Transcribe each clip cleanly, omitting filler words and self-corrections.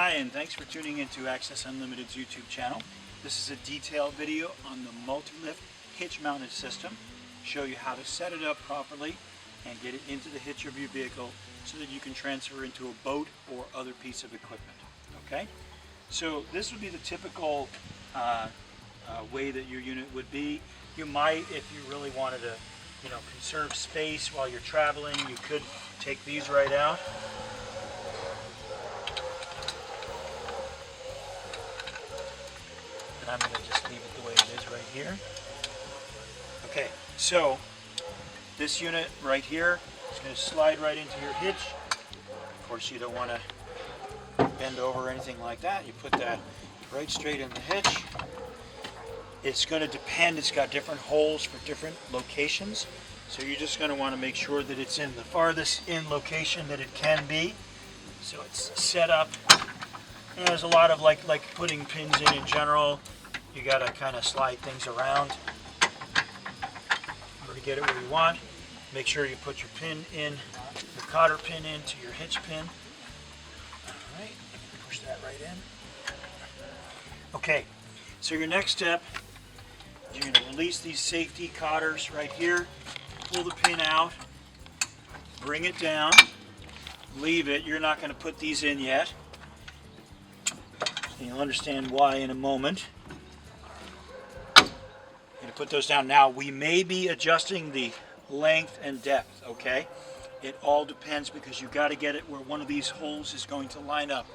Hi, and thanks for tuning into Access Unlimited's YouTube channel. This is a detailed video on the Multi-Lift Hitch Mounted system. Show you how to set it up properly and get it into the hitch of your vehicle so that you can transfer into a boat or other piece of equipment. Okay? So this would be the typical way that your unit would be. You might, if you really wanted to, conserve space while you're traveling, you could take these right out. I'm going to just leave it the way it is right here. Okay, so this unit right here is going to slide right into your hitch. Of course, you don't want to bend over or anything like that. You put that right straight in the hitch. It's going to depend. It's got different holes for different locations. So you're just going to want to make sure that it's in the farthest in location that it can be. So it's set up. And there's a lot of like putting pins in general. You got to kind of slide things around in order to get it where you want. Make sure you put your pin in, your cotter pin into your hitch pin. All right, push that right in. Okay, so your next step, you're going to release these safety cotters right here. Pull the pin out, bring it down, leave it. You're not going to put these in yet. And you'll understand why in a moment. I'm going to put those down now. We may be adjusting the length and depth, okay? It all depends because you've got to get it where one of these holes is going to line up.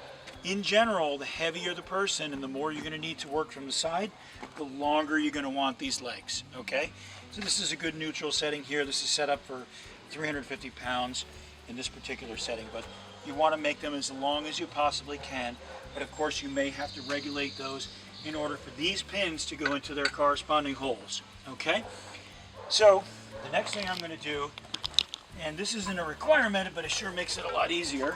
In general, the heavier the person and the more you're going to need to work from the side, the longer you're going to want these legs, okay? So this is a good neutral setting here. This is set up for 350 pounds in this particular setting, but you want to make them as long as you possibly can. But of course, you may have to regulate those in order for these pins to go into their corresponding holes, okay? So the next thing I'm going to do, and this isn't a requirement, but it sure makes it a lot easier.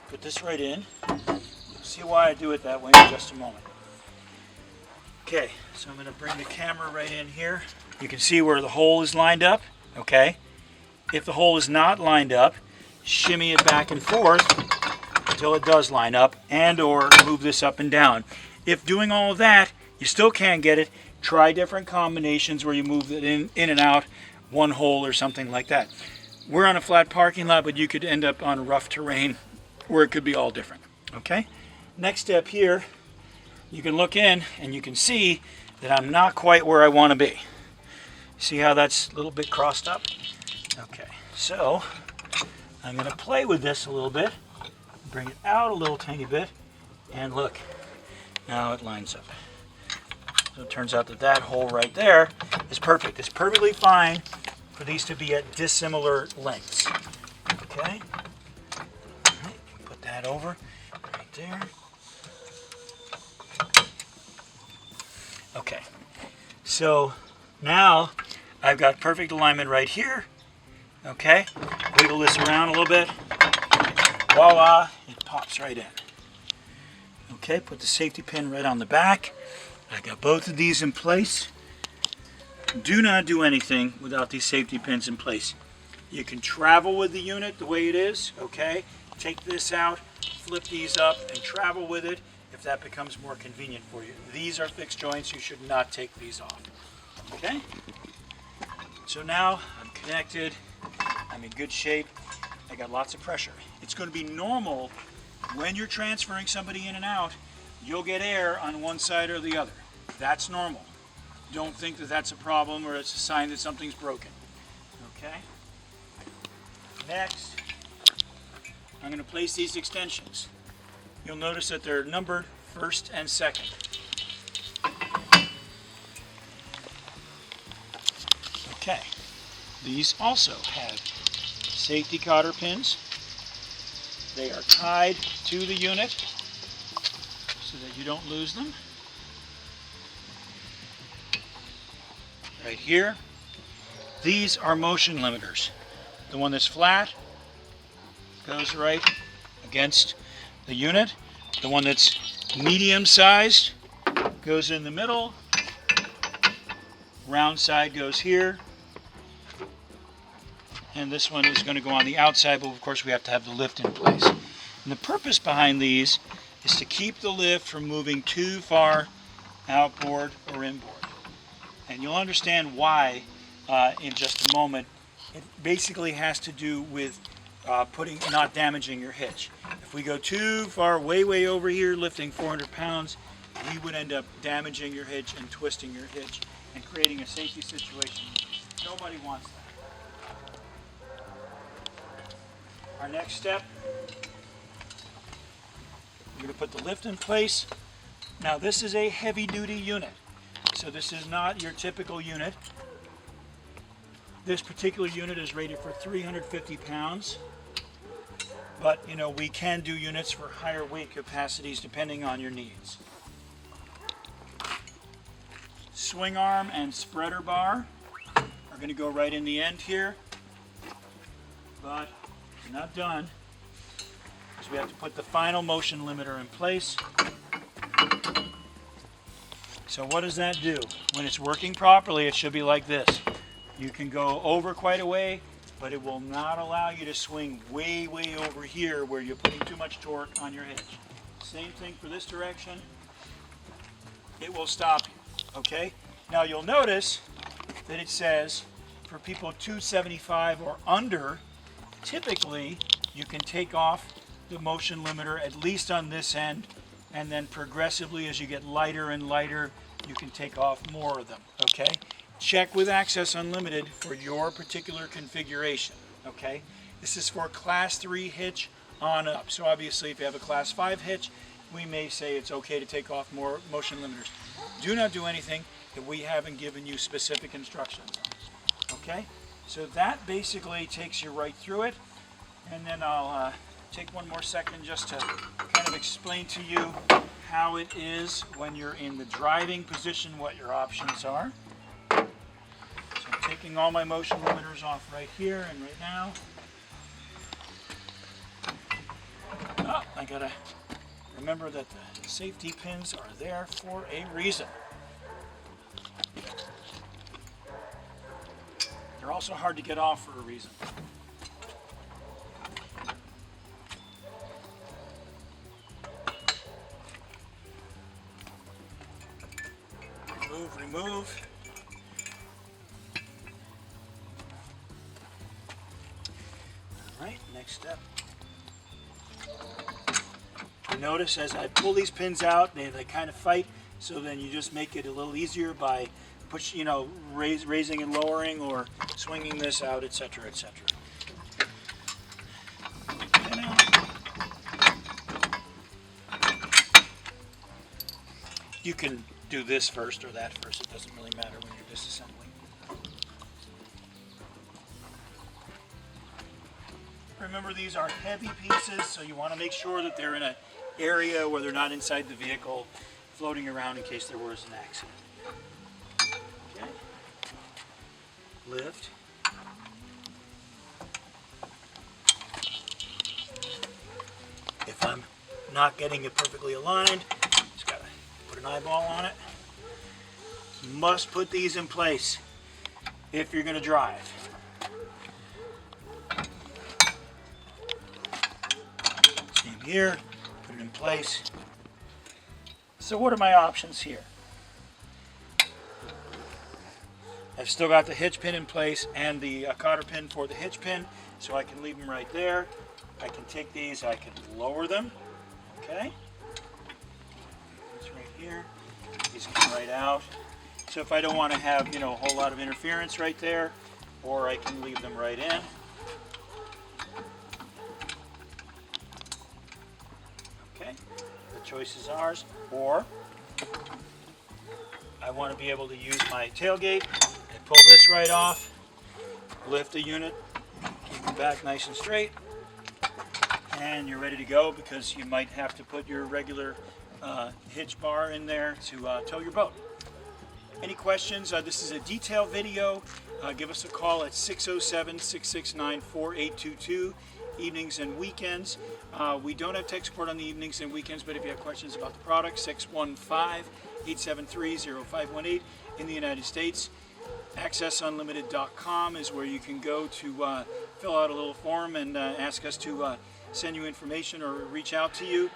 Put this right in. You'll see why I do it that way in just a moment. Okay, so I'm going to bring the camera right in here. You can see where the hole is lined up, okay? If the hole is not lined up, shimmy it back and forth until it does line up, and or move this up and down. If doing all of that, you still can't get it, try different combinations where you move it in and out, one hole or something like that. We're on a flat parking lot, but you could end up on rough terrain where it could be all different, okay? Next step here, you can look in and you can see that I'm not quite where I want to be. See how that's a little bit crossed up? Okay, so I'm going to play with this a little bit, bring it out a little tiny bit, and look, now it lines up. So it turns out that that hole right there is perfect. It's perfectly fine for these to be at dissimilar lengths. Okay, all right, put that over right there. Okay, so now I've got perfect alignment right here. Okay, wiggle this around a little bit. Voila, it pops right in. Okay, put the safety pin right on the back. I got both of these in place. Do not do anything without these safety pins in place. You can travel with the unit the way it is, okay? Take this out, flip these up, and travel with it if that becomes more convenient for you. These are fixed joints. You should not take these off, okay? So now I'm connected. I'm in good shape. I got lots of pressure. It's going to be normal when you're transferring somebody in and out, you'll get air on one side or the other. That's normal. Don't think that that's a problem or it's a sign that something's broken. Okay? Next, I'm going to place these extensions. You'll notice that they're numbered first and second. Okay. These also have safety cotter pins. They are tied to the unit so that you don't lose them. Right here. These are motion limiters. The one that's flat goes right against the unit. The one that's medium sized goes in the middle. Round side goes here. And this one is going to go on the outside, but of course we have to have the lift in place. And the purpose behind these is to keep the lift from moving too far outboard or inboard. And you'll understand why in just a moment. It basically has to do with not damaging your hitch. If we go too far, way over here, lifting 400 pounds, we would end up damaging your hitch and twisting your hitch and creating a safety situation. Nobody wants that. Our next step, we're going to put the lift in place. Now this is a heavy duty unit, so this is not your typical unit. This particular unit is rated for 350 pounds, but you know, we can do units for higher weight capacities depending on your needs. Swing arm and spreader bar are going to go right in the end here, but we're not done, because we have to put the final motion limiter in place. So what does that do? When it's working properly, it should be like this. You can go over quite a way, but it will not allow you to swing way over here where you're putting too much torque on your hitch. Same thing for this direction. It will stop you, okay? Now you'll notice that it says for people 275 or under, typically you can take off the motion limiter at least on this end, and then progressively as you get lighter and lighter, you can take off more of them, okay? Check with Access Unlimited for your particular configuration, okay? This is for Class 3 hitch on up. So obviously if you have a Class 5 hitch, we may say it's okay to take off more motion limiters. Do not do anything that we haven't given you specific instructions on, okay? So that basically takes you right through it. And then I'll take one more second just to kind of explain to you how it is when you're in the driving position, what your options are. I'm taking all my motion limiters off right here and right now. Oh, I gotta remember that the safety pins are there for a reason. They're also hard to get off for a reason. Remove. Alright, next step. Notice as I pull these pins out, they kind of fight, so then you just make it a little easier by raising and lowering or swinging this out, etc., etc. You can do this first or that first, it doesn't really matter when you're disassembling. Remember, these are heavy pieces, so you want to make sure that they're in an area where they're not inside the vehicle floating around in case there was an accident. Okay. Lift. If I'm not getting it perfectly aligned, just gotta put an eyeball on it. You must put these in place if you're going to drive. Same here, put it in place. So what are my options here? I've still got the hitch pin in place and the cotter pin for the hitch pin, so I can leave them right there. I can take these, I can lower them, okay? It's right here. These come right out. So if I don't want to have, a whole lot of interference right there, or I can leave them right in. Okay, the choice is ours. Or I want to be able to use my tailgate and pull this right off, lift the unit, keep it back nice and straight, and you're ready to go, because you might have to put your regular hitch bar in there to tow your boat. Any questions? This is a detailed video. Give us a call at 607-669-4822, evenings and weekends. We don't have tech support on the evenings and weekends, but if you have questions about the product, 615-873-0518 in the United States. accessunlimited.com is where you can go to fill out a little form and ask us to send you information or reach out to you.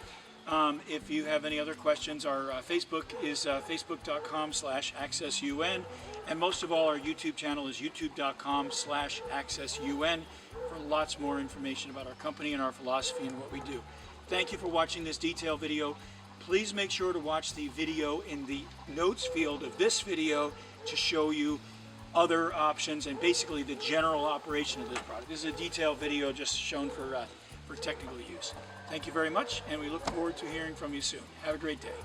If you have any other questions, our Facebook is facebook.com/accessun, and most of all, our YouTube channel is youtube.com/accessun for lots more information about our company and our philosophy and what we do. Thank you for watching this detail video. Please make sure to watch the video in the notes field of this video to show you other options and basically the general operation of this product. This is a detailed video just shown for technical use. Thank you very much, and we look forward to hearing from you soon. Have a great day.